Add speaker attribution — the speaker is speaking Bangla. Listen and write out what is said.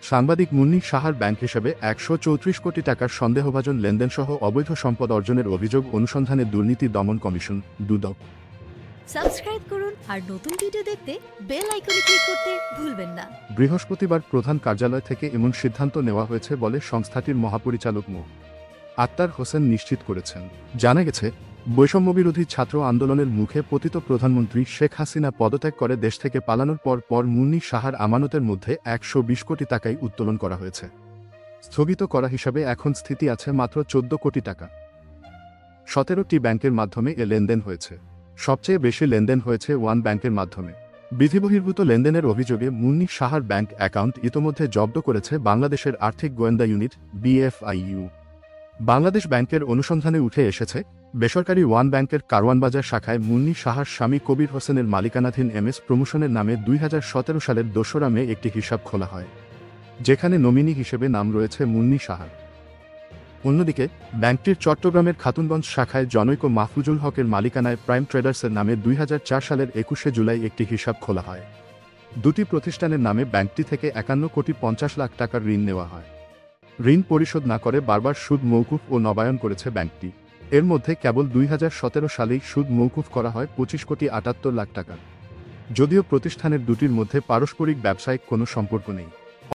Speaker 1: সাংবাদিক মুন্নী সাহার ব্যাংক হিসেবে ১৩৪ কোটি টাকার সন্দেহভাজন লেনদেনসহ অবৈধ সম্পদ অর্জনের অভিযোগ অনুসন্ধানে দুর্নীতি দমন কমিশন দুদক।
Speaker 2: সাবস্ক্রাইব করুন আর নতুন ভিডিও দেখতে বেল আইকনে ক্লিক করতে ভুলবেন না।
Speaker 1: বৃহস্পতিবার প্রধান কার্যালয় থেকে এমন সিদ্ধান্ত নেওয়া হয়েছে বলে সংস্থাটির মহাপরিচালক মো. আক্তার হোসেন নিশ্চিত করেছেন। জানা গেছে, বৈষম্যবিরোধী ছাত্র আন্দোলনের মুখে পতিত প্রধানমন্ত্রী শেখ হাসিনা পদত্যাগ করে দেশ থেকে পালানোর পর মুন্নী সাহার আমানতের মধ্যে ১২০ কোটি টাকাই উত্তোলন করা হয়েছে। স্থগিত করা হিসাবে এখন স্থিতি আছে মাত্র ১৪ কোটি টাকা। ১৭টি ব্যাংকের মাধ্যমে এ লেনদেন হয়েছে। সবচেয়ে বেশি লেনদেন হয়েছে ওয়ান ব্যাংকের মাধ্যমে। বিধিবহির্ভূত লেনদেনের অভিযোগে মুন্নী সাহার ব্যাংক অ্যাকাউন্ট ইতোমধ্যে জব্দ করেছে বাংলাদেশের আর্থিক গোয়েন্দা ইউনিট BFIU। বাংলাদেশ ব্যাংকের অনুসন্ধানে উঠে এসেছে, বেসরকারি ওয়ান ব্যাংকের কারওয়ানবাজার শাখায় মুন্নী সাহার স্বামী কবির হোসেনের মালিকানাধীন MS প্রমোশনের নামে ২০১৭ সালের ২রা মে একটি হিসাব খোলা হয়, যেখানে নমিনি হিসেবে নাম রয়েছে মুন্নী সাহার। অন্যদিকে ব্যাংকটির চট্টগ্রামের খাতুনগঞ্জ শাখায় জনৈক মাহফুজুল হকের মালিকানায় প্রাইম ট্রেডার্সের নামে ২০০৪ সালের ২১শে জুলাই একটি হিসাব খোলা হয়। দুটি প্রতিষ্ঠানের নামে ব্যাংকটি থেকে ৫১,৫০ লাখ টাকার ঋণ নেওয়া হয়। ঋণ পরিশোধ না করে বারবার সুদ মওকুফ ও নবায়ন করেছে ব্যাংকটি। এর মধ্যে কেবল ২০১৭ সালেই সুদ মওকুফ করা হয় ২৫,৭৮ লাখ টাকা। যদিও প্রতিষ্ঠানের দুটির মধ্যে পারস্পরিক ব্যবসায়িক কোনো সম্পর্ক নেই।